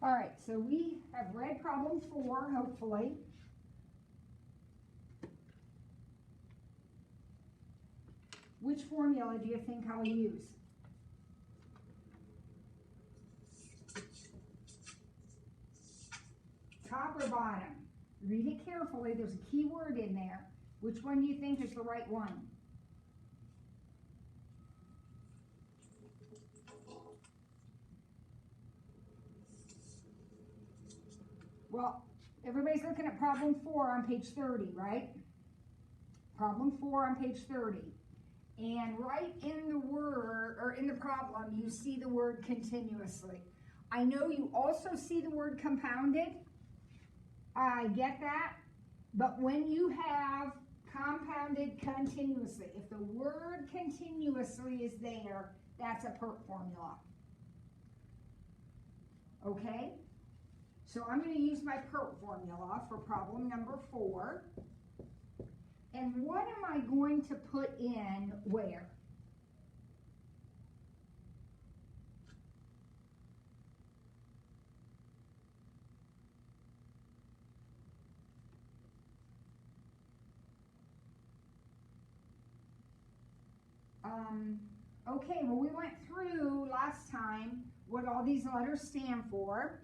All right, so we have read problem 4, hopefully. Which formula do you think I'll use? Top or bottom? Read it carefully. There's a key word in there. Which one do you think is the right one? Well, everybody's looking at problem 4 on page 30, right? Problem 4 on page 30. And right in the word, or in the problem, you see the word continuously. I know you also see the word compounded. I get that. But when you have compounded continuously, if the word continuously is there, that's a PERT formula. Okay? So I'm going to use my PERT formula for problem number 4. And what am I going to put in where? Okay, well, we went through last time what all these letters stand for.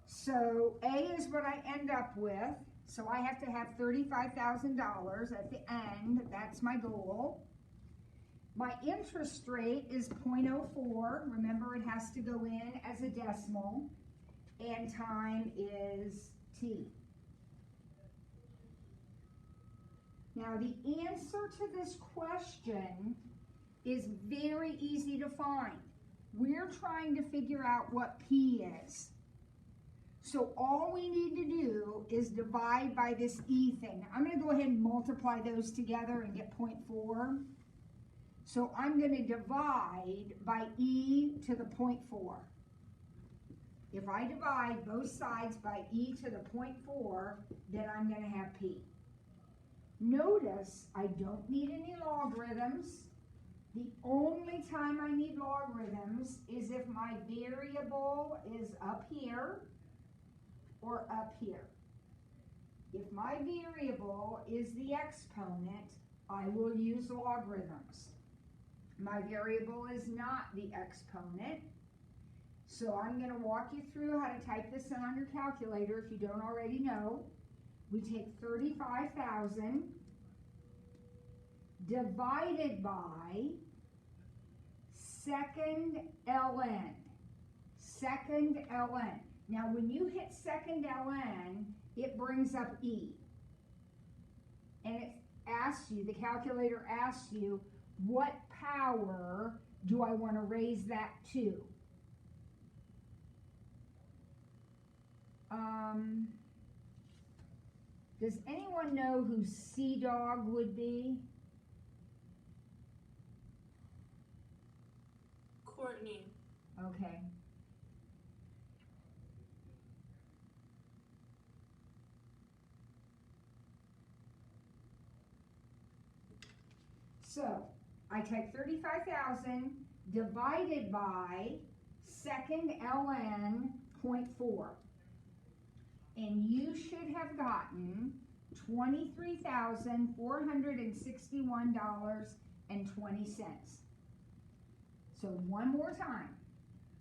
So A is what I end up with. So I have to have $35,000 at the end. That's my goal. My interest rate is 0.04. Remember, it has to go in as a decimal. And time is T. Now, the answer to this question is very easy to find. We're trying to figure out what P is. So all we need to do is divide by this E thing. I'm going to go ahead and multiply those together and get 0.4. So I'm going to divide by E to the 0.4. If I divide both sides by E to the 0.4, then I'm going to have P. Notice I don't need any logarithms. The only time I need logarithms is if my variable is up here or up here. If my variable is the exponent, I will use logarithms. My variable is not the exponent, so I'm going to walk you through how to type this in on your calculator if you don't already know. We take 35,000 divided by second ln. Second ln. Now, when you hit second ln, it brings up E. And it asks you, the calculator asks you, what power do I want to raise that to? Does anyone know who C-Dog would be? Courtney. Okay. So, I take 35,000 divided by second ln 0.4. And you should have gotten $23,461.20. So one more time.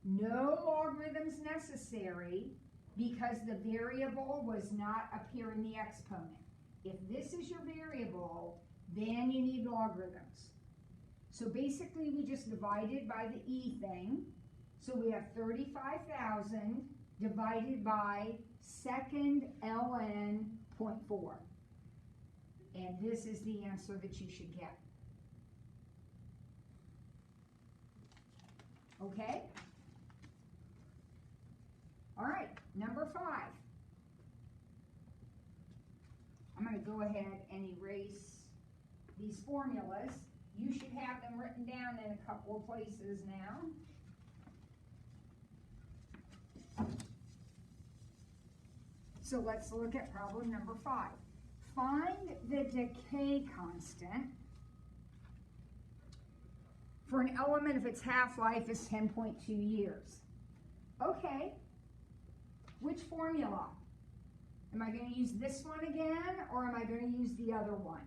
No logarithms necessary because the variable was not up here in the exponent. If this is your variable, then you need logarithms. So basically we just divided by the E thing. So we have 35,000 divided by second ln 0.4. And this is the answer that you should get. Okay? All right, number 5. I'm going to go ahead and erase these formulas. You should have them written down in a couple of places now. So let's look at problem number 5. Find the decay constant for an element if its half-life is 10.2 years. Okay, Which formula? Am I going to use this one again, or am I going to use the other one?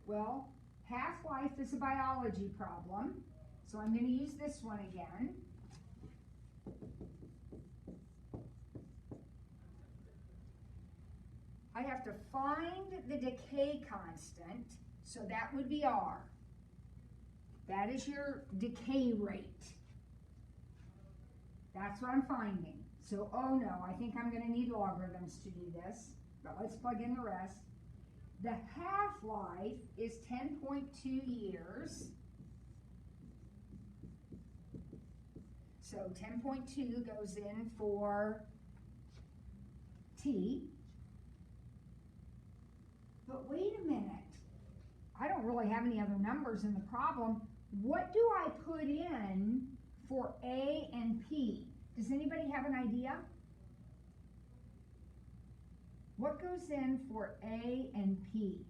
Well, half-life is a biology problem, so I'm going to use this one again. I have to find the decay constant, so that would be R. That is your decay rate. That's what I'm finding. So, oh no, I think I'm going to need logarithms to do this, but let's plug in the rest. The half-life is 10.2 years. So 10.2 goes in for T. But wait a minute. I don't really have any other numbers in the problem. What do I put in for A and P? Does anybody have an idea? What goes in for A and P?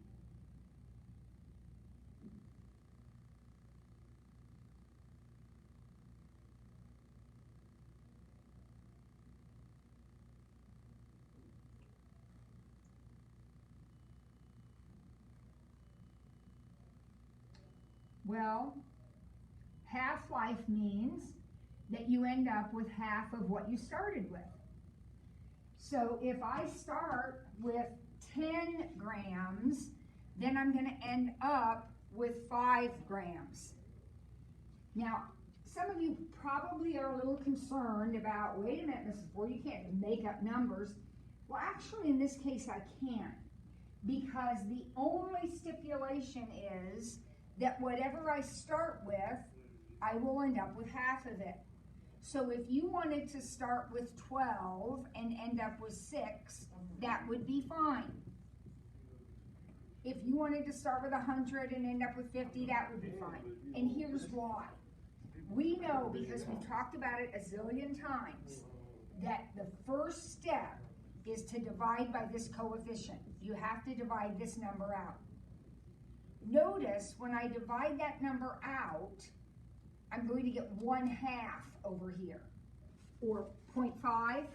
Well, half-life means that you end up with half of what you started with. So if I start with 10 grams, then I'm going to end up with 5 grams. Now, some of you probably are a little concerned about, wait a minute, Mrs. Ford, you can't make up numbers. Well, actually, in this case, I can, because the only stipulation is that whatever I start with, I will end up with half of it. So if you wanted to start with 12 and end up with 6, that would be fine. If you wanted to start with 100 and end up with 50, that would be fine. And here's why. We know, because we've talked about it a zillion times, that the first step is to divide by this coefficient. You have to divide this number out. Notice when I divide that number out, I'm going to get 1/2 over here, or 0.5.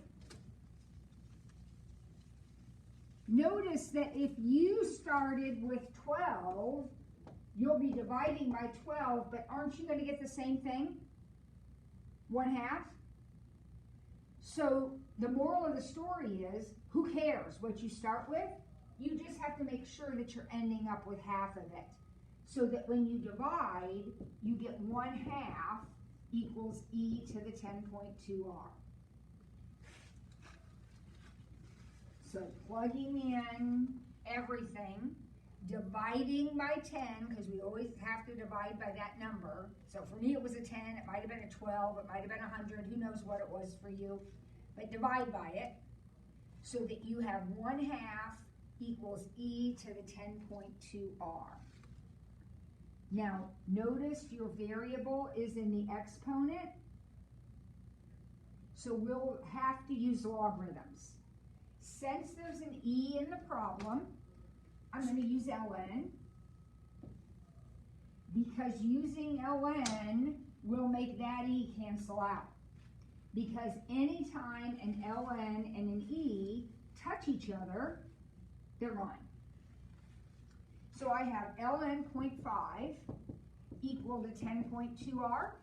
Notice that if you started with 12, you'll be dividing by 12, but aren't you going to get the same thing? 1/2. So the moral of the story is, who cares what you start with? You just have to make sure that you're ending up with half of it, so that when you divide, you get 1/2 equals e to the 10.2r. So plugging in everything, dividing by 10, because we always have to divide by that number. So for me it was a 10, it might have been a 12, it might have been 100, who knows what it was for you. But divide by it, so that you have 1/2 equals e to the 10.2r. Now, notice your variable is in the exponent, so we'll have to use logarithms. Since there's an e in the problem, I'm going to use ln, because using ln will make that e cancel out. Because anytime an ln and an e touch each other, they're gone. So I have ln 0.5 equal to 10.2r,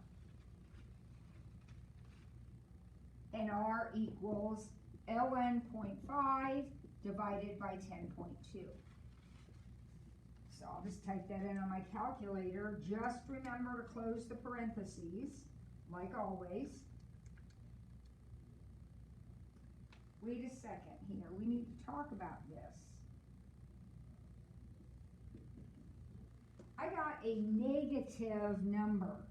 and r equals ln 0.5 divided by 10.2. So I'll just type that in on my calculator. Just remember to close the parentheses, like always. Wait a second here, we need to talk about this. I got a negative number.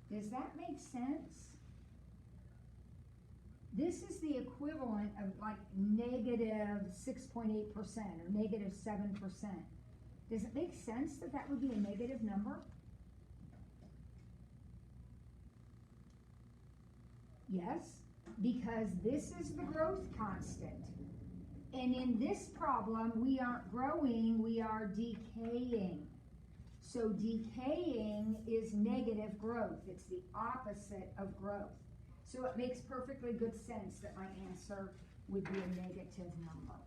Does that make sense? This is the equivalent of like negative 6.8% or negative 7%. Does it make sense that that would be a negative number? Yes, because this is the growth constant. And in this problem, we aren't growing, we are decaying. So decaying is negative growth. It's the opposite of growth. So it makes perfectly good sense that my answer would be a negative number.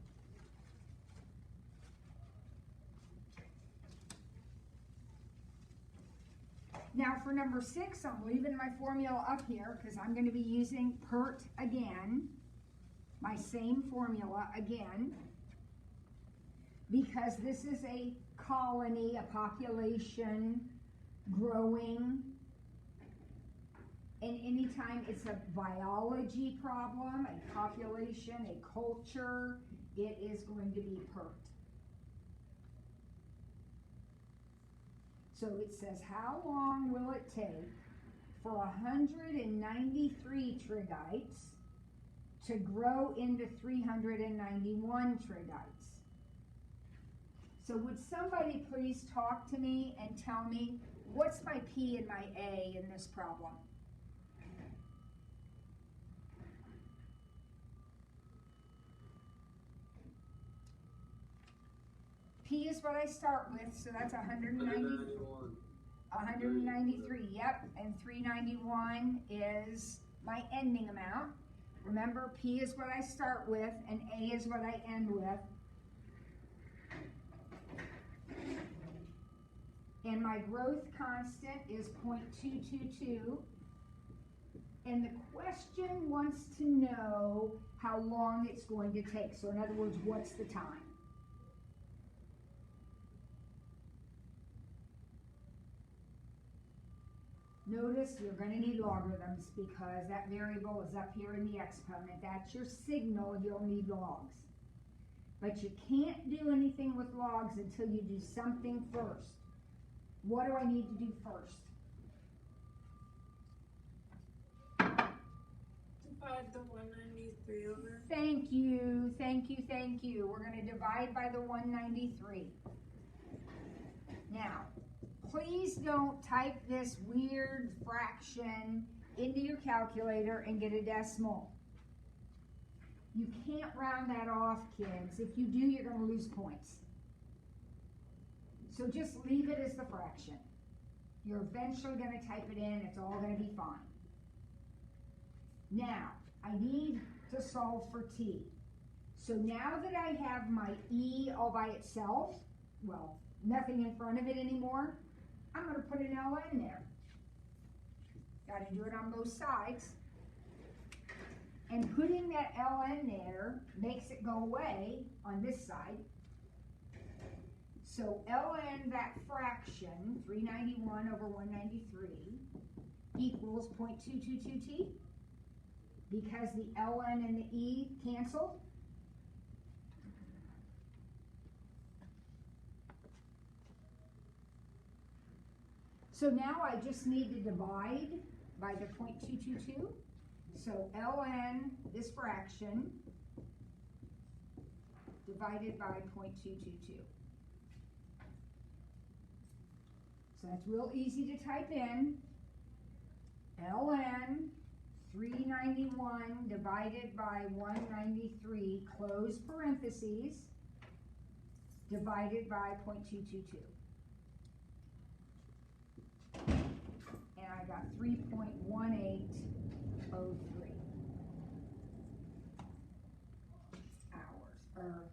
Now for number 6, I'm leaving my formula up here because I'm going to be using PERT again, my same formula again, because this is a colony, a population growing, and anytime it's a biology problem, a population, a culture, it is going to be PERT. So it says, how long will it take for 193 trigites to grow into 391 trigites? So would somebody please talk to me and tell me what's my P and my A in this problem? P is what I start with, so that's 193, yep, and 391 is my ending amount. Remember, P is what I start with, and A is what I end with. And my growth constant is 0.222. And the question wants to know how long it's going to take. So in other words, what's the time? Notice you're going to need logarithms because that variable is up here in the exponent. That's your signal, you'll need logs. But you can't do anything with logs until you do something first. What do I need to do first? Divide the 193 over. Thank you, thank you, thank you. We're going to divide by the 193. Now, please don't type this weird fraction into your calculator and get a decimal. You can't round that off, kids. If you do, you're going to lose points. So just leave it as the fraction. You're eventually going to type it in. It's all going to be fine. Now, I need to solve for t. So now that I have my e all by itself, well, nothing in front of it anymore, I'm going to put an ln there. Got to do it on both sides. And putting that ln there makes it go away on this side. So ln that fraction, 391 over 193, equals 0.222t, because the ln and the e cancel. So now I just need to divide by the 0.222. So ln this fraction divided by 0.222. So that's real easy to type in. ln 391 divided by 193, close parentheses, divided by 0.222. And I got 3.1803 hours. Or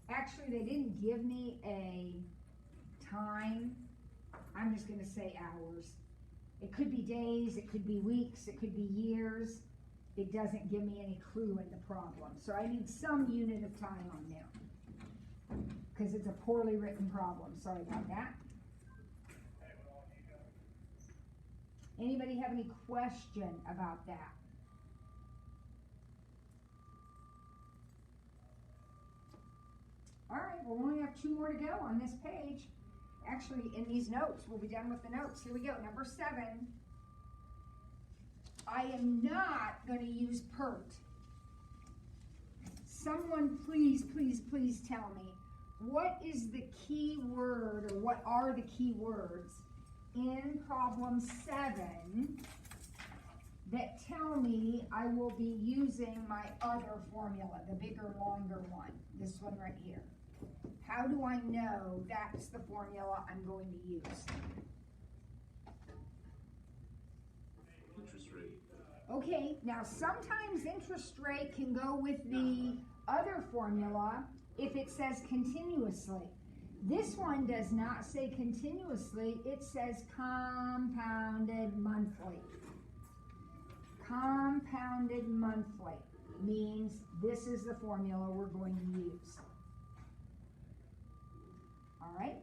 actually, they didn't give me a time. I'm just going to say hours. It could be days, it could be weeks, it could be years. It doesn't give me any clue in the problem. So I need some unit of time on there because it's a poorly written problem. Sorry about that. Anybody have any question about that? All right, well, we only have 2 more to go on this page. Actually, in these notes, we'll be done with the notes. Here we go, number 7. I am not going to use PERT. Someone please, please, please tell me, what is the key word, or what are the key words in problem 7 that tell me I will be using my other formula, the bigger, longer one, this one right here. How do I know that's the formula I'm going to use? Interest rate. Okay, now sometimes interest rate can go with the other formula if it says continuously. This one does not say continuously, it says compounded monthly. Compounded monthly means this is the formula we're going to use. All right,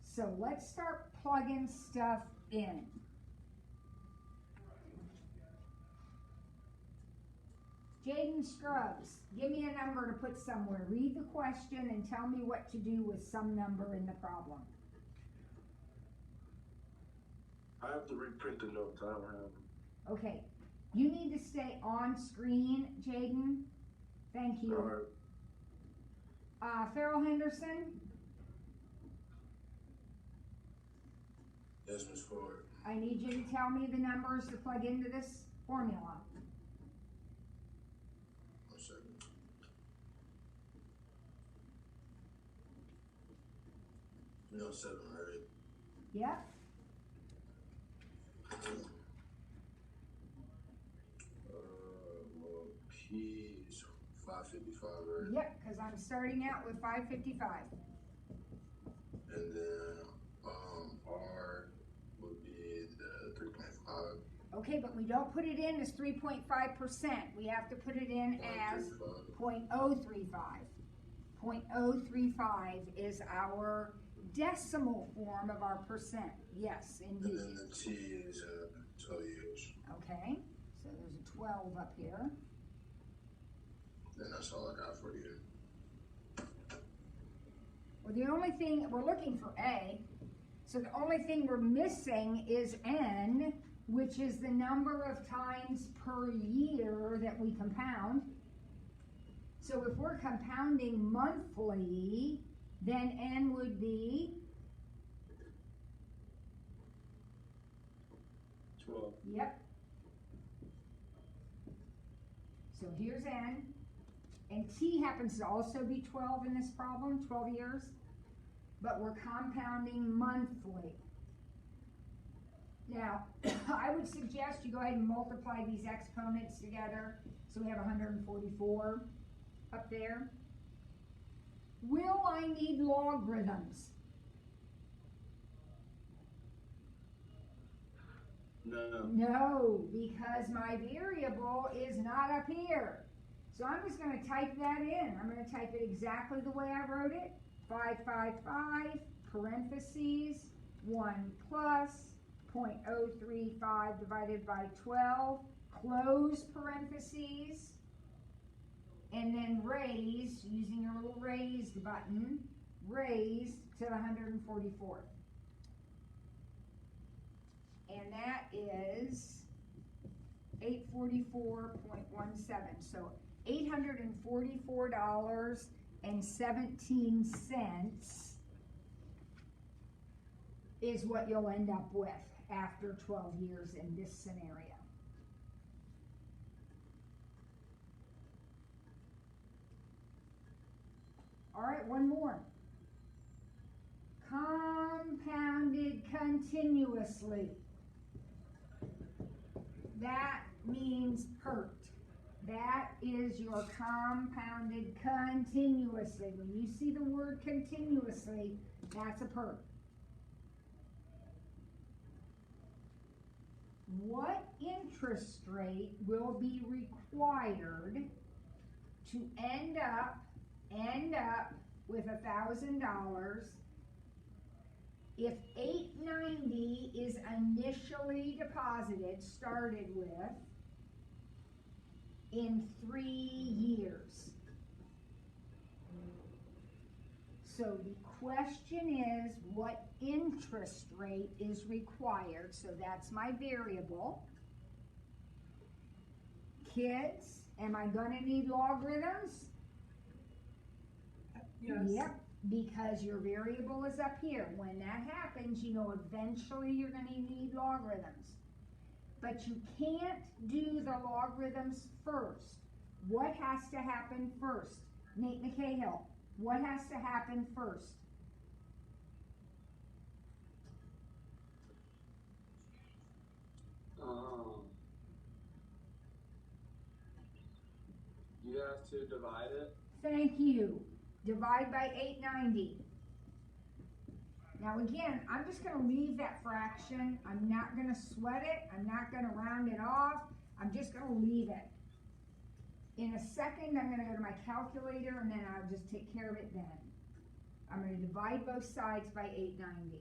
so let's start plugging stuff in. Jaden Scruggs, give me a number to put somewhere. Read the question and tell me what to do with some number in the problem. I have to reprint the notes. I don't have them. Okay, you need to stay on screen, Jaden. Thank you. All right. Farrell Henderson, Yes, Ms. Ford. I need you to tell me the numbers to plug into this formula. 1 second. You know 7, right? Yep. Well, P is 555, right? Yep, because I'm starting out with 555. And then R would be the 3.5. Okay, but we don't put it in as 3.5%. We have to put it in as 0.035. 0.035 is our decimal form of our percent. Yes, indeed. And then the T is 12 years. Okay, so there's a 12 up here. And that's all I got for you. Well, the only thing, we're looking for A, so the only thing we're missing is N, which is the number of times per year that we compound. So if we're compounding monthly, then N would be 12. Yep. So here's N. And T happens to also be 12 in this problem, 12 years. But we're compounding monthly. Now, I would suggest you go ahead and multiply these exponents together. So we have 144 up there. Will I need logarithms? No. No, because my variable is not up here. So I'm just going to type that in. I'm going to type it exactly the way I wrote it. 555, parentheses, 1 plus 0.035 divided by 12, close parentheses, and then raise, using your little raised button, raised to the 144th. And that is 844.17. So $844.17 is what you'll end up with after 12 years in this scenario. All right, one more. Compounded continuously. That means PERT. That is your compounded continuously. When you see the word continuously, that's a PERT. What interest rate will be required to end up with $1,000 if $890 is initially deposited, started with, in 3 years? So the question is, what interest rate is required? So that's my variable. Kids, am I going to need logarithms? Yes. Yep, because your variable is up here. When that happens, you know eventually you're going to need logarithms. but you can't do the logarithms first. What has to happen first? Nate McCahill, what has to happen first? You have to divide it. Thank you. Divide by 890. Now again, I'm just going to leave that fraction. I'm not going to sweat it. I'm not going to round it off. I'm just going to leave it. In a second, I'm going to go to my calculator and then I'll just take care of it then. I'm going to divide both sides by 890.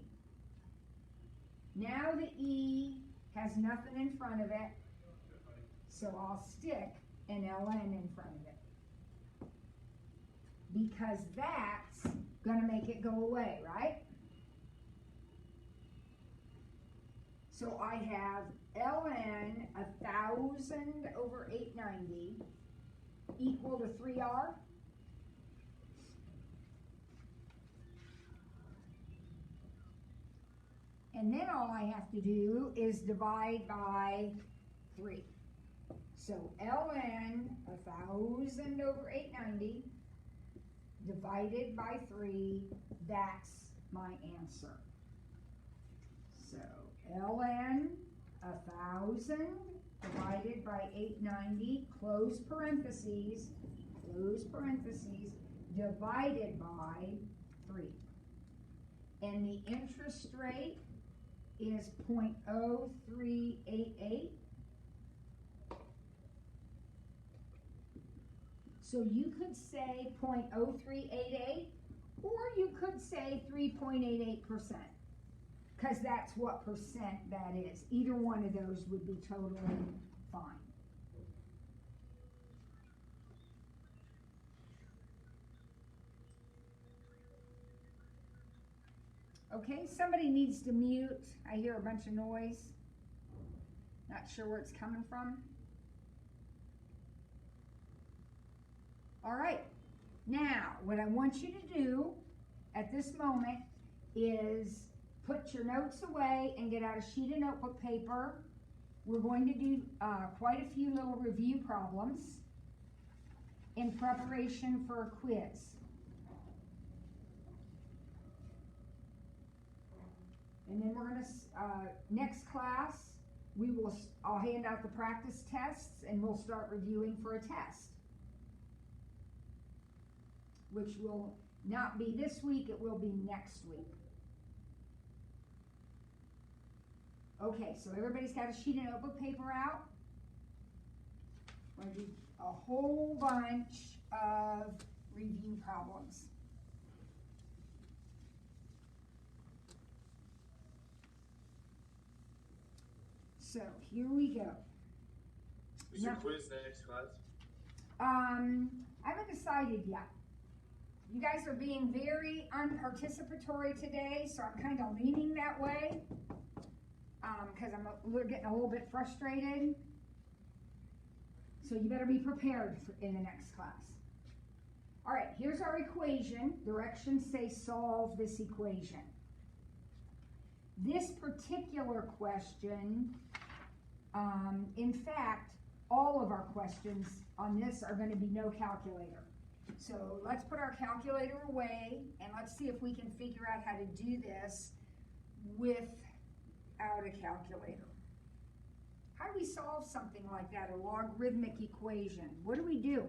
Now the E has nothing in front of it, so I'll stick an ln in front of it. Because that's going to make it go away, right? So I have ln 1,000 over 890 equal to 3r. And then all I have to do is divide by 3. So ln 1,000 over 890 divided by 3, that's my answer. So ln 1,000 divided by 890, close parentheses, divided by 3. And the interest rate is 0.0388. So you could say 0.0388, or you could say 3.88%, because that's what percent that is. Either one of those would be totally fine. Okay, somebody needs to mute. I hear a bunch of noise. Not sure where it's coming from. All right, now what I want you to do at this moment is put your notes away and get out a sheet of notebook paper. We're going to do quite a few little review problems in preparation for a quiz. And then we're going to, next class, I'll hand out the practice tests and we'll start reviewing for a test, which will not be this week, it will be next week. Okay, so everybody's got a sheet of notebook paper out. We're going to do a whole bunch of review problems. So here we go. Is your quiz next class? I haven't decided yet. You guys are being very unparticipatory today, so I'm kind of leaning that way because I'm getting a little bit frustrated. So you better be prepared in the next class. All right, here's our equation. Directions say solve this equation. This particular question, in fact, all of our questions on this are going to be no calculator. So let's put our calculator away and let's see if we can figure out how to do this without a calculator. How do we solve something like that, a logarithmic equation? What do we do?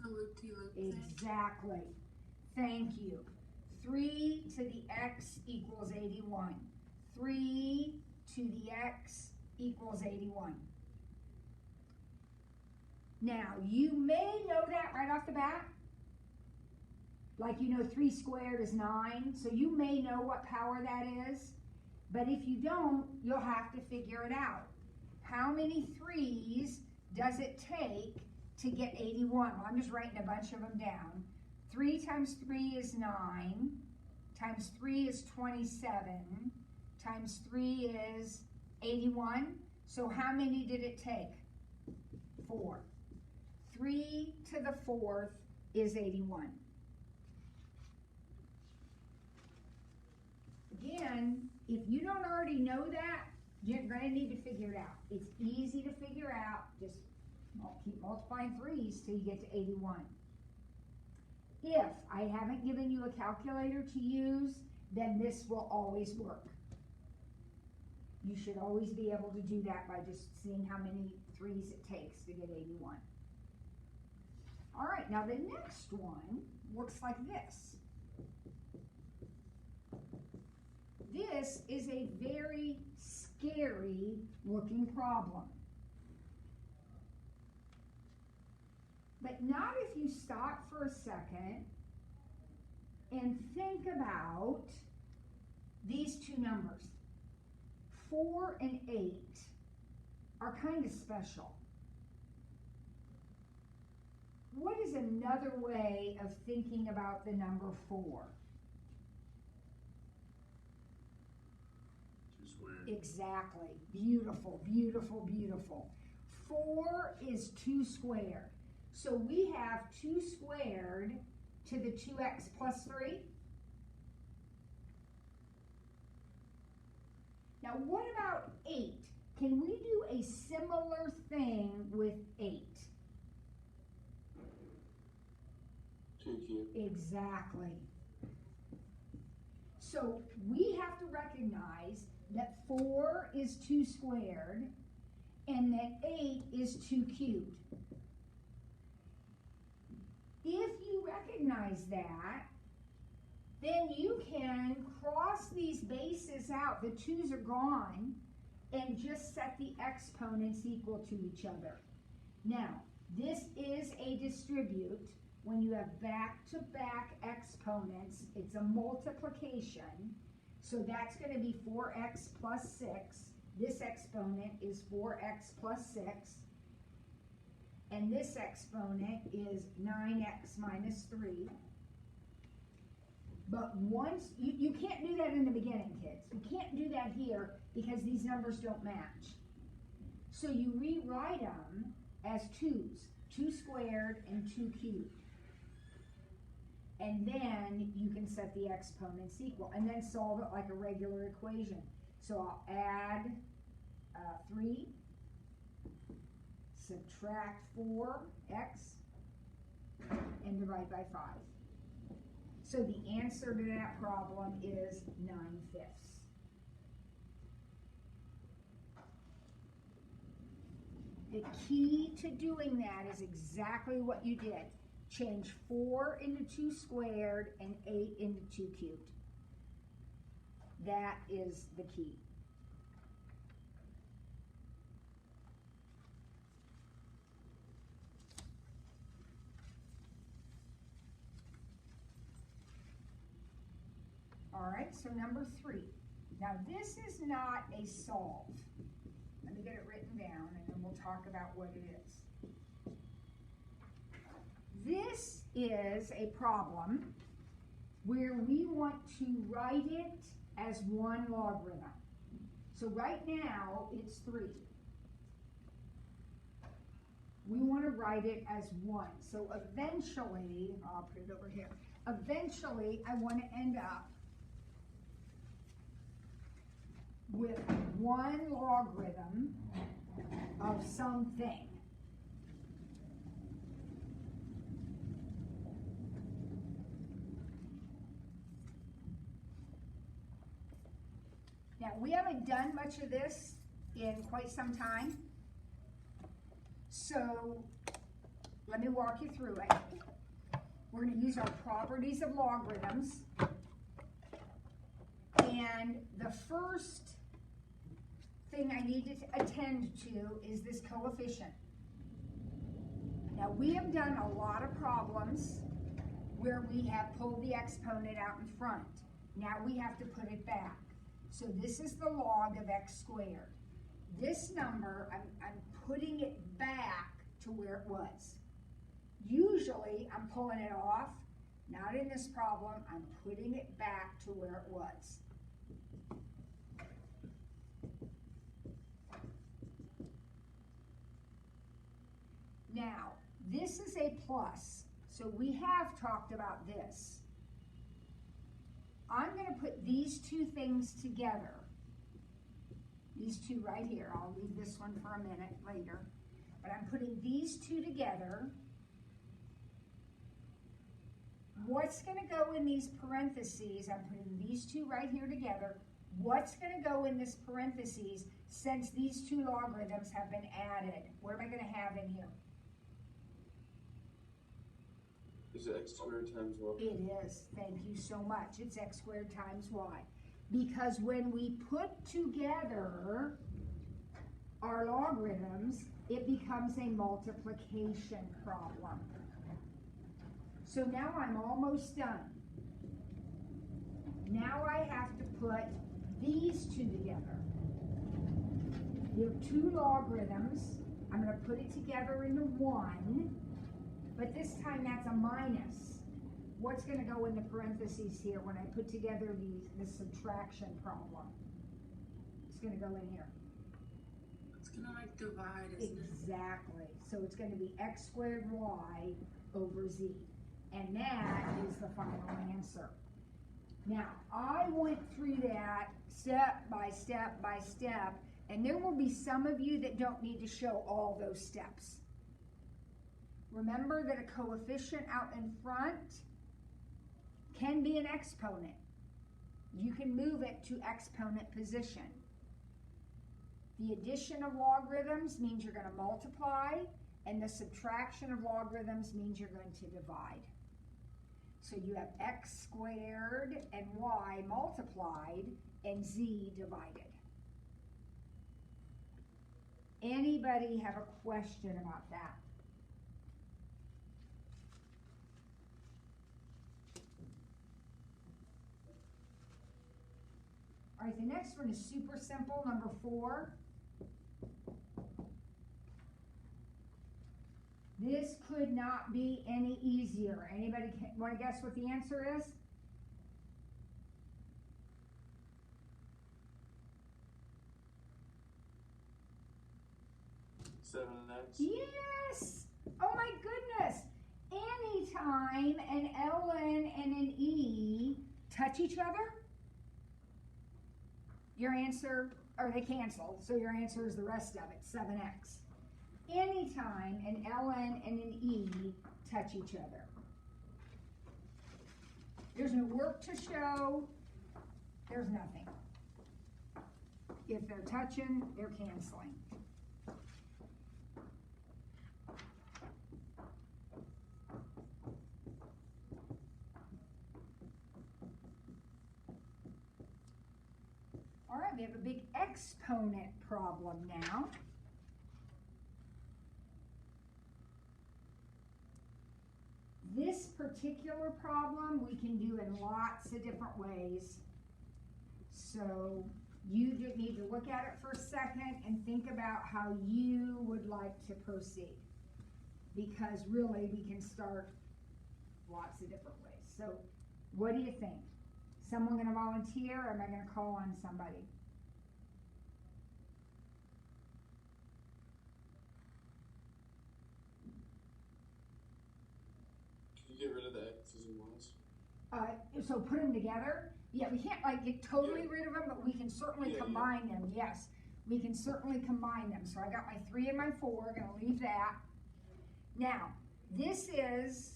A loop-de-loop. Exactly. Thank you. 3 to the x equals 81. 3 to the x equals 81. Now, you may know that right off the bat. Like you know 3 squared is 9, so you may know what power that is. But if you don't, you'll have to figure it out. How many 3's does it take to get 81? Well, I'm just writing a bunch of them down. 3 times 3 is 9, times 3 is 27, times 3 is 81. So how many did it take? 4. 3 to the 4th is 81. Again, if you don't already know that, You're going to need to figure it out. It's easy to figure out. Just keep multiplying 3's till you get to 81. If I haven't given you a calculator to use, then this will always work. You should always be able to do that by just seeing how many 3's it takes to get 81. All right, now the next one looks like this. This is a very scary looking problem. But not if you stop for a second and think about these two numbers. 4 and 8 are kind of special. What is another way of thinking about the number 4? 2 squared. Exactly. Beautiful, beautiful, beautiful. 4 is 2 squared. So we have 2 squared to the 2x plus 3. Now what about 8? Can we do a similar thing with 8? 2 cubed. Exactly. So we have to recognize that 4 is 2 squared and that 8 is 2 cubed. If you recognize that, then you can cross these bases out, the 2's are gone, and just set the exponents equal to each other. Now, this is a distribute. When you have back-to-back exponents, it's a multiplication. So that's going to be 4x plus 6. This exponent is 4x plus 6. And this exponent is 9x minus 3. But once, you can't do that in the beginning, kids. You can't do that here because these numbers don't match. So you rewrite them as 2's, 2 squared and 2 cubed. And then you can set the exponents equal and then solve it like a regular equation. So I'll add 3, subtract 4x, and divide by 5. So the answer to that problem is 9/5. The key to doing that is exactly what you did. Change 4 into 2 squared and 8 into 2 cubed. That is the key. All right, so number 3. Now this is not a solve. Let me get it written down and then we'll talk about what it is. This is a problem where we want to write it as one logarithm. So right now it's 3. We want to write it as 1. So eventually, I'll put it over here. Eventually I want to end up with 1 logarithm of something. Now, we haven't done much of this in quite some time, so let me walk you through it. We're going to use our properties of logarithms, and the first thing I need to attend to is this coefficient. Now, we have done a lot of problems where we have pulled the exponent out in front. Now we have to put it back. So this is the log of x squared. This number, I'm putting it back to where it was. Usually, I'm pulling it off. Not in this problem. I'm putting it back to where it was. Now, this is a plus. So we have talked about this. I'm going to put these two things together These two right here. I'll leave this one for a minute later. But I'm putting these two together. What's going to go in these parentheses? I'm putting these two right here together. What's going to go in this parentheses since these two logarithms have been added? What am I going to have in here? Is it x squared times y? It is. Thank you so much. It's x squared times y. Because when we put together our logarithms, it becomes a multiplication problem. So now I'm almost done. Now I have to put these two together. You have two logarithms. I'm going to put it together into one, but this time that's a minus. What's going to go in the parentheses here when I put together the subtraction problem? It's going to go in here. It's gonna like divide, isn't it? Exactly. So it's going to be x squared y over z. And that is the final answer. Now, I went through that step by step by step, and there will be some of you that don't need to show all those steps. Remember that a coefficient out in front can be an exponent. You can move it to exponent position. The addition of logarithms means you're going to multiply, and the subtraction of logarithms means you're going to divide. So you have x squared and y multiplied and z divided. Anybody have a question about that? All right, the next one is super simple, number 4. This could not be any easier. Anybody want to guess what the answer is? X. Yes! Oh my goodness! Anytime an ln and an e touch each other, your answer, or they cancel, so your answer is the rest of it, 7x. Anytime an ln and an e touch each other. There's no work to show. There's nothing. If they're touching, they're canceling. All right, we have a big exponent problem now. This particular problem we can do in lots of different ways. So you just need to look at it for a second and think about how you would like to proceed. Because really we can start lots of different ways. So what do you think? Someone going to volunteer, or am I going to call on somebody? Get rid of the x's and y's. So put them together. Yeah, we can't like get totally rid of them, but we can certainly combine them. Yes, we can certainly combine them. So I got my 3 and my 4. Gonna leave that. Now, this is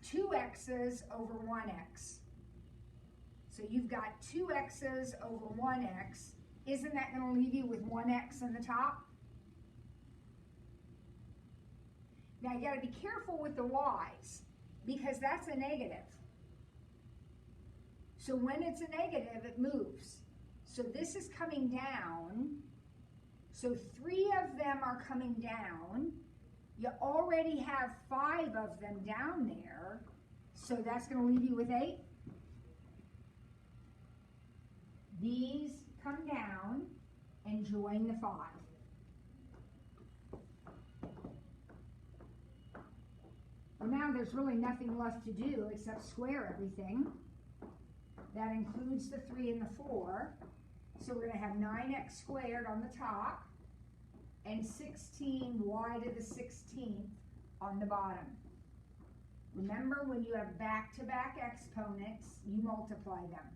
2 x's over 1x. So you've got 2 x's over 1x. Isn't that gonna leave you with 1x in the top? Now you gotta be careful with the y's because that's a negative. So when it's a negative, it moves. So this is coming down. So 3 of them are coming down. You already have 5 of them down there. So that's gonna leave you with 8. These come down and join the 5. Well, now there's really nothing left to do except square everything. That includes the 3 and the 4. So we're going to have 9x squared on the top and 16y to the 16th on the bottom. Remember, when you have back-to-back exponents, you multiply them.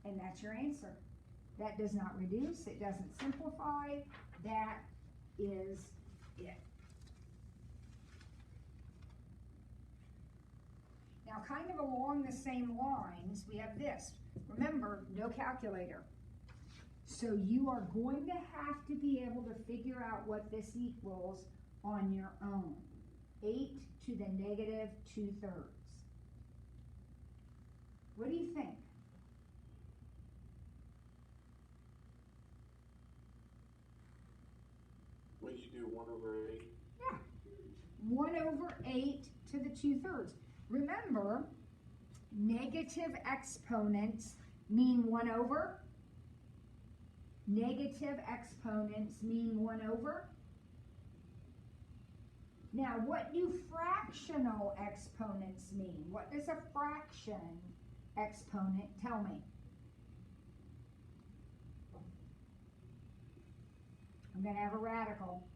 And that's your answer. That does not reduce, it doesn't simplify, that is it. Now, kind of along the same lines, we have this. Remember, no calculator. So you are going to have to be able to figure out what this equals on your own. 8 to the negative 2/3. What do you think? When you do 1/8. Yeah. 1/8 to the 2/3. Remember, negative exponents mean 1/. Negative exponents mean 1/. Now, what do fractional exponents mean? What does a fraction exponent tell me? I'm going to have a radical.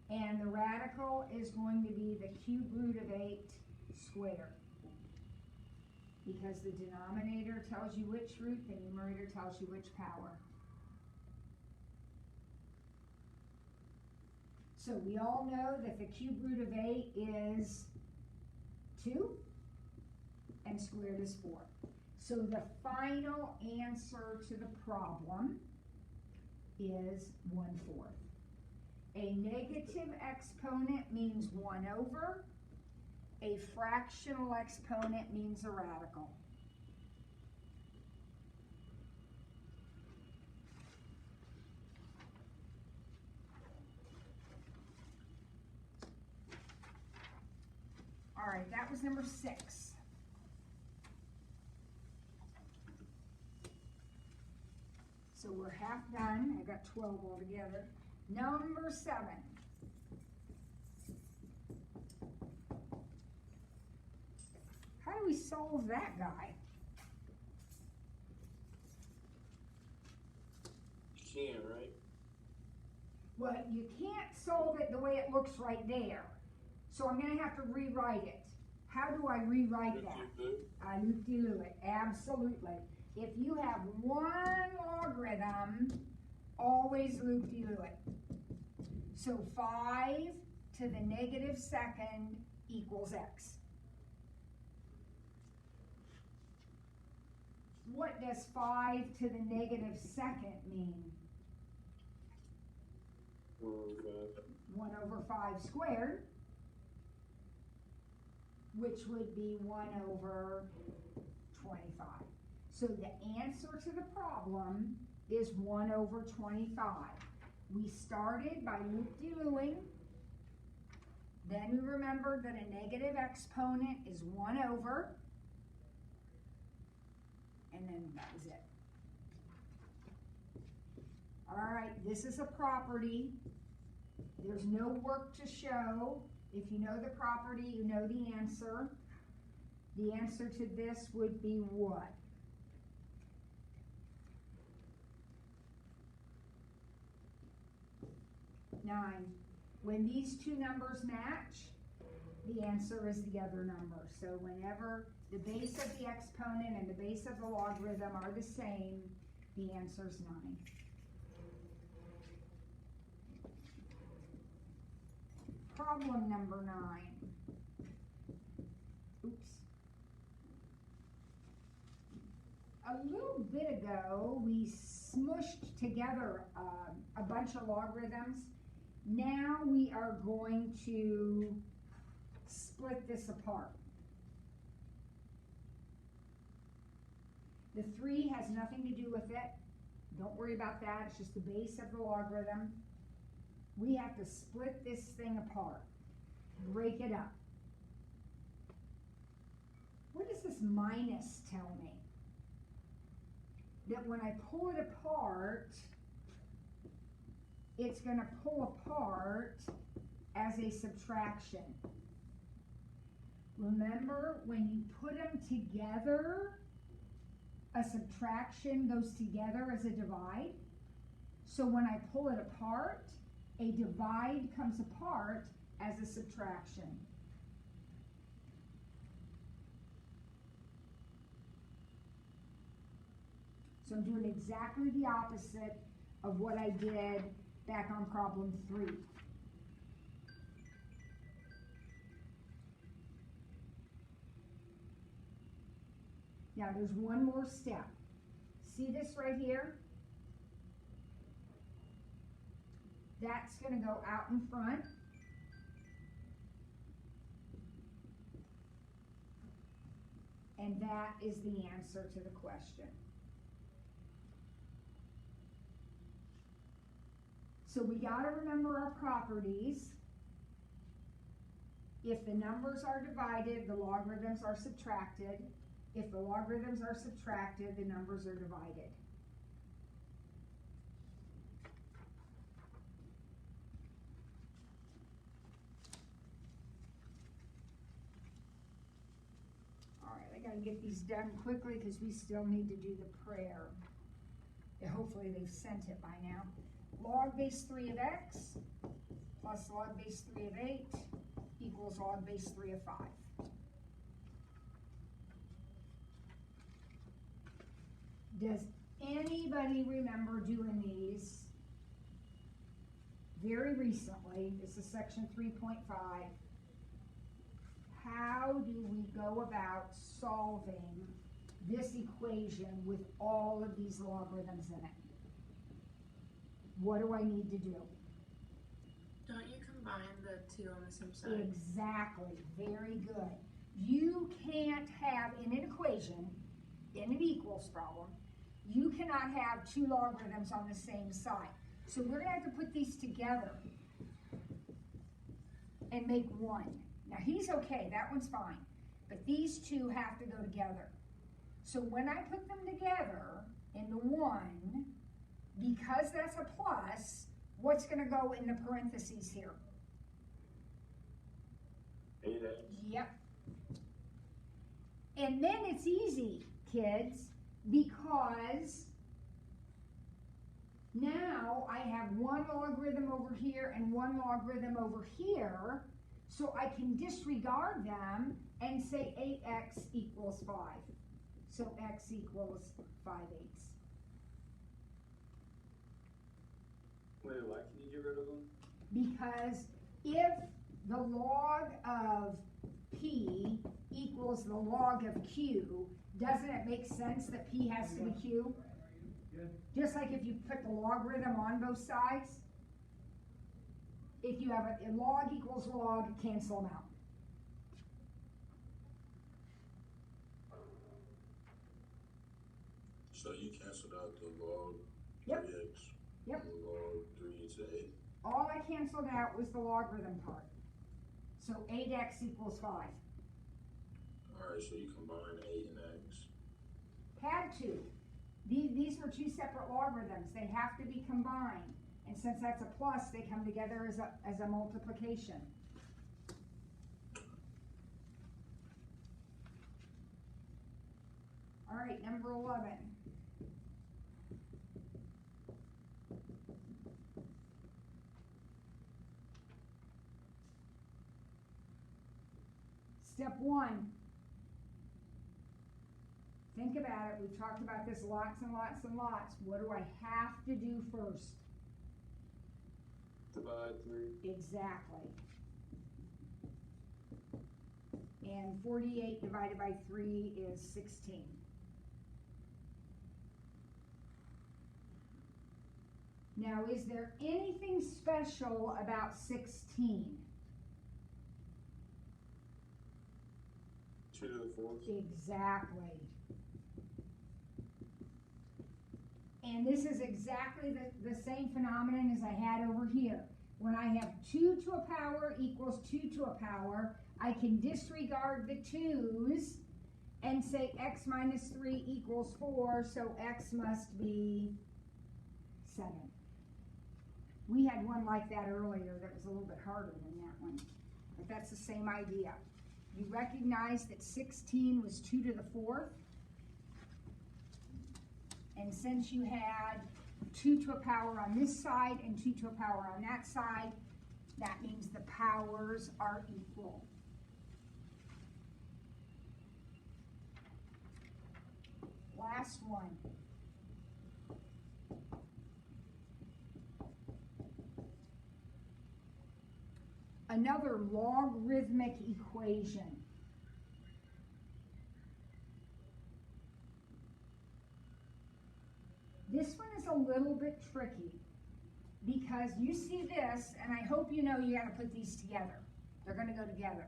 And the radical is going to be the cube root of 8 squared. Because the denominator tells you which root, the numerator tells you which power. So we all know that the cube root of 8 is 2, and squared is 4. So the final answer to the problem is 1/4. A negative exponent means 1/. A fractional exponent means a radical. All right, that was number 6. So we're half done. I got 12 altogether. Number 7. How do we solve that guy? You can't, right? Well, you can't solve it the way it looks right there. So I'm going to have to rewrite it. How do I rewrite that? I loop-de-loo it, absolutely. If you have one logarithm, always loop-de-loo it. So 5 to the negative second equals x. What does 5 to the negative second mean? 1/5 squared, which would be 1/25. So the answer to the problem is 1/25. We started by loop-de-looing. Then we remembered that a negative exponent is 1/. And then that was it. All right, this is a property. There's no work to show. If you know the property, you know the answer. The answer to this would be what? 9. When these two numbers match, the answer is the other number. So whenever the base of the exponent and the base of the logarithm are the same, the answer is 9. Problem number 9. Oops. A little bit ago, we smushed together a bunch of logarithms. Now we are going to split this apart. The 3 has nothing to do with it. Don't worry about that. It's just the base of the logarithm. We have to split this thing apart. Break it up. What does this minus tell me? That when I pull it apart, it's going to pull apart as a subtraction. Remember, when you put them together, a subtraction goes together as a divide. So when I pull it apart, a divide comes apart as a subtraction. So I'm doing exactly the opposite of what I did back on problem 3. Now there's one more step. See this right here? That's going to go out in front. And that is the answer to the question. So we got to remember our properties. If the numbers are divided, the logarithms are subtracted. If the logarithms are subtracted, the numbers are divided. All right, I got to get these done quickly because we still need to do the prayer. And hopefully they've sent it by now. Log base 3 of x plus log base 3 of 8 equals log base 3 of 5. Does anybody remember doing these very recently? This is section 3.5. How do we go about solving this equation with all of these logarithms in it? What do I need to do? Don't you combine the two on the same side? Exactly. Very good. You can't have, in an equation, in an equals problem, you cannot have two logarithms on the same side. So we're going to have to put these together and make one. Now he's okay, that one's fine. But these two have to go together. So when I put them together into one, because that's a plus, what's going to go in the parentheses here? 8x. Yep. And then it's easy, kids, because now I have one logarithm over here and one logarithm over here, so I can disregard them and say 8x equals 5. So x equals 5/8. Wait, why can you get rid of them? Because if the log of p equals the log of q, doesn't it make sense that p has to be q? Just like if you put the logarithm on both sides. If you have a log equals log, cancel them out. So you canceled out the log Yep. 3x. Yep. And the log 3 to 8. All I canceled out was the logarithm part. So 8x equals 5. Alright, so you combine 8 and x. Had to. These were two separate logarithms. They have to be combined. And since that's a plus, they come together as a multiplication. All right, number 11. Step 1. Think about it. We've talked about this lots and lots and lots. What do I have to do first? Divide 3. Exactly. And 48 divided by 3 is 16. Now, is there anything special about 16? 2 to the 4th. Exactly. And this is exactly the same phenomenon as I had over here. When I have 2 to a power equals 2 to a power, I can disregard the 2's and say x minus 3 equals 4, so x must be 7. We had one like that earlier that was a little bit harder than that one, but that's the same idea. You recognize that 16 was 2 to the 4th, and since you had 2 to a power on this side and 2 to a power on that side, that means the powers are equal. Last one. another logarithmic equation. This one is a little bit tricky because you see this, and I hope you know you got to put these together. They're going to go together.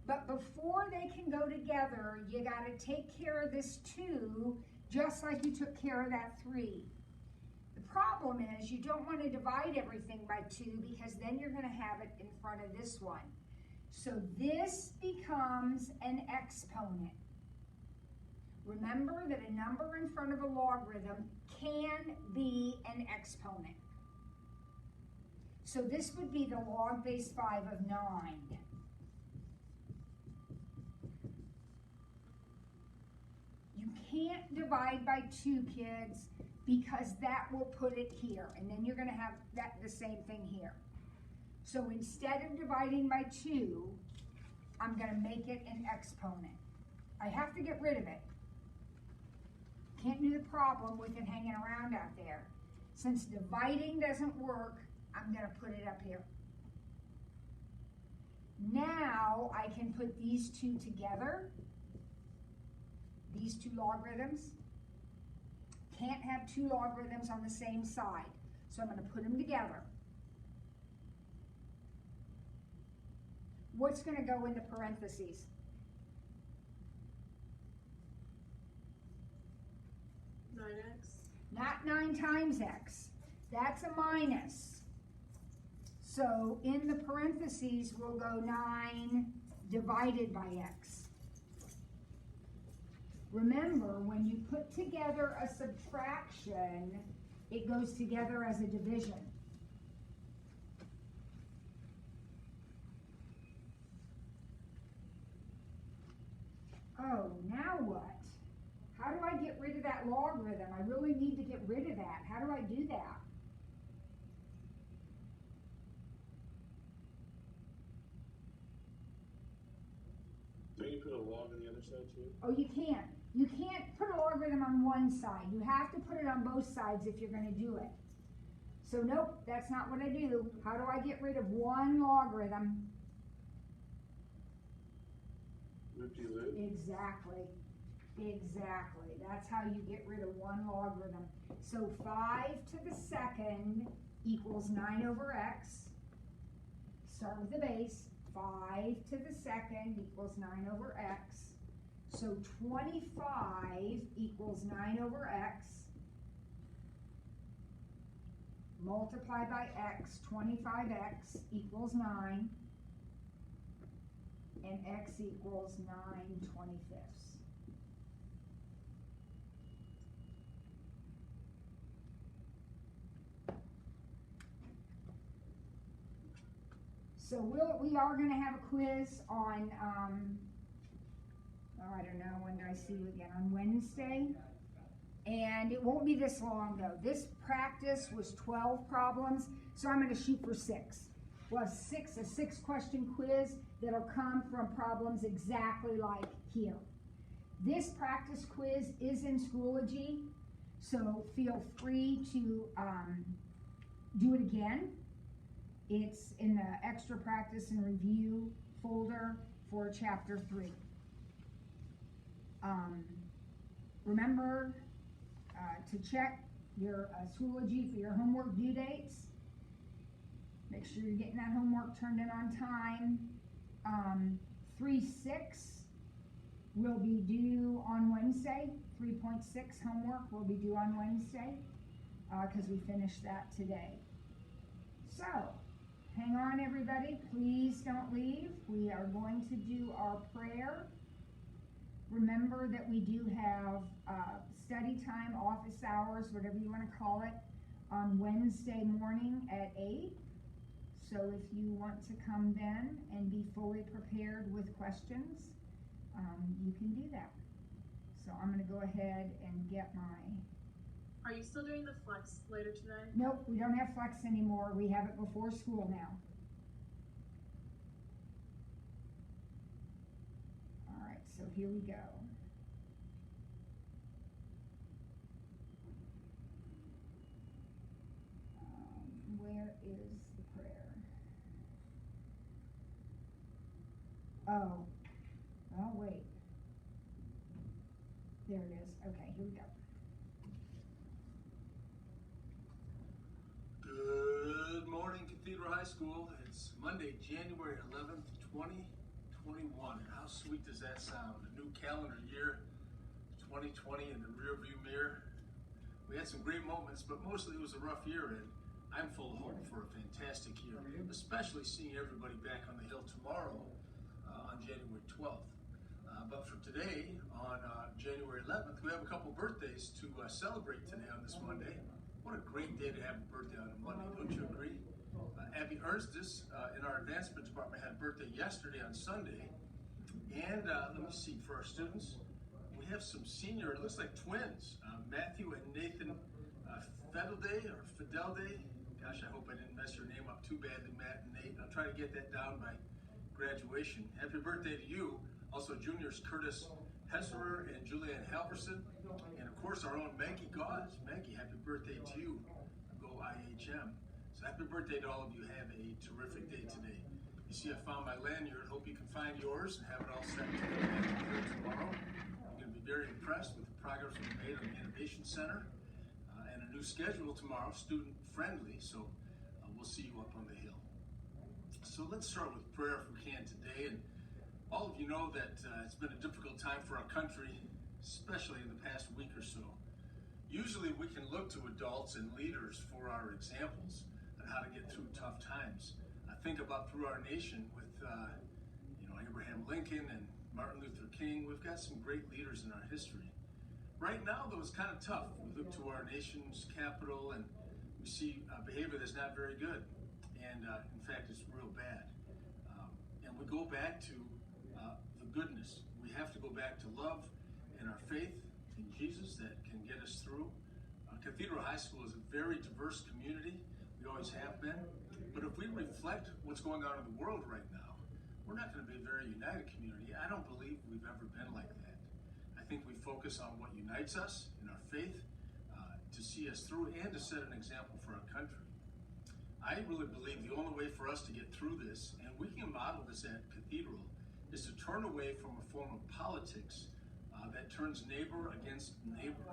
But before they can go together, you got to take care of this 2 just like you took care of that 3. The problem is you don't want to divide everything by 2 because then you're going to have it in front of this one. So this becomes an exponent. Remember that a number in front of a logarithm can be an exponent. So this would be the log base 5 of 9. You can't divide by 2, kids, because that will put it here. And then you're going to have the same thing here. So instead of dividing by 2, I'm going to make it an exponent. I have to get rid of it. Can't do the problem with it hanging around out there. Since dividing doesn't work, I'm going to put it up here. Now I can put these 2 together. These 2 logarithms. Can't have 2 logarithms on the same side. So I'm going to put them together. What's going to go in the parentheses? Not 9 times x. That's a minus. So in the parentheses, we'll go 9 divided by x. Remember, when you put together a subtraction, it goes together as a division. Oh, now what? How do I get rid of that logarithm? I really need to get rid of that. How do I do that? Don't you put a log on the other side too? Oh, you can't. You can't put a logarithm on one side. You have to put it on both sides if you're going to do it. So nope, that's not what I do. How do I get rid of one logarithm? Loop-de-loop? Exactly. Exactly. That's how you get rid of one logarithm. So 5 to the second equals 9 over x. Start with the base. 5 to the second equals 9 over x. So 25 equals 9 over x. Multiply by x, 25x equals 9. And x equals 9/25. So we are going to have a quiz on, oh, I don't know, when do I see you again? On Wednesday. And it won't be this long, though. This practice was 12 problems, so I'm going to shoot for 6. We'll have a 6-question quiz that'll come from problems exactly like here. This practice quiz is in Schoology, so feel free to do it again. It's in the extra practice and review folder for chapter 3. Remember to check your Schoology for your homework due dates. Make sure you're getting that homework turned in on time. 3.6 will be due on Wednesday. 3.6 homework will be due on Wednesday because we finished that today. So, hang on everybody. Please don't leave. We are going to do our prayer. Remember that we do have study time, office hours, whatever you want to call it, on Wednesday morning at 8. So if you want to come then and be fully prepared with questions, you can do that. So I'm going to go ahead and get my... Are you still doing the flex later today? Nope, we don't have flex anymore. We have it before school now. All right, so here we go. Where is the prayer? Oh, wait. There it is. Okay, here we go. Good morning, Cathedral High School. It's Monday, January 11th, 2021. And how sweet does that sound? A new calendar year, 2020 in the rearview mirror. We had some great moments, but mostly it was a rough year, and I'm full of hope for a fantastic year, especially seeing everybody back on the Hill tomorrow on January 12th. But for today, on January 11th, we have a couple birthdays to celebrate today on this Monday. What a great day to have a birthday on a Monday, don't you agree? Abby Ernstis in our advancement department had a birthday yesterday on Sunday. And let me see, for our students, we have some senior, it looks like twins, Matthew and Nathan Fidelday. Gosh, I hope I didn't mess your name up too badly, Matt and Nate. I'll try to get that down by graduation. Happy birthday to you. Also, juniors Curtis Hesserer and Julianne Halverson. And of course, our own Maggie Gauze. Maggie, happy birthday to you. Go IHM. So happy birthday to all of you. Have a terrific day today. You see, I found my lanyard. Hope you can find yours and have it all set to go tomorrow. I'm going to be very impressed with the progress we've made on the Innovation Center and a new schedule tomorrow, student friendly. So we'll see you up on the Hill. So let's start with prayer if we can today. And all of you know that it's been a difficult time for our country, especially in the past week or so. Usually we can look to adults and leaders for our examples on how to get through tough times. I think about through our nation with Abraham Lincoln and Martin Luther King. We've got some great leaders in our history. Right now, though, it's kind of tough. We look to our nation's capital and we see behavior that's not very good. And in fact, it's real bad. And we go back to the goodness. We have to go back to love and our faith in Jesus that can get us through. Cathedral High School is a very diverse community. We always have been. But if we reflect what's going on in the world right now, we're not going to be a very united community. I don't believe we've ever been like that. I think we focus on what unites us in our faith to see us through and to set an example for our country. I really believe the only way for us to get through this, and we can model this at Cathedral, is to turn away from a form of politics that turns neighbor against neighbor.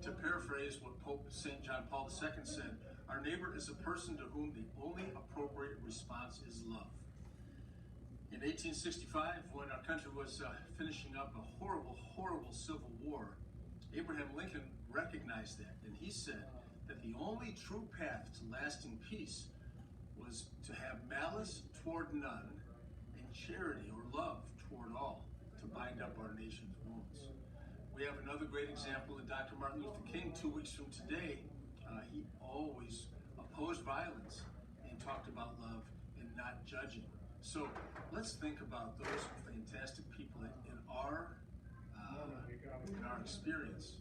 To paraphrase what Pope St. John Paul II said, our neighbor is a person to whom the only appropriate response is love. In 1865, when our country was finishing up a horrible, horrible civil war, Abraham Lincoln recognized that, and he said that the only true path to lasting peace was to have malice toward none and charity or love toward all to bind up our nation's wounds. We have another great example in Dr. Martin Luther King 2 weeks from today. He always opposed violence and talked about love and not judging. So let's think about those fantastic people in our experience,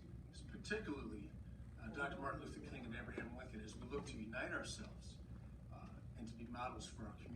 particularly Dr. Martin Luther King and Abraham Lincoln, as we look to unite ourselves and to be models for our community.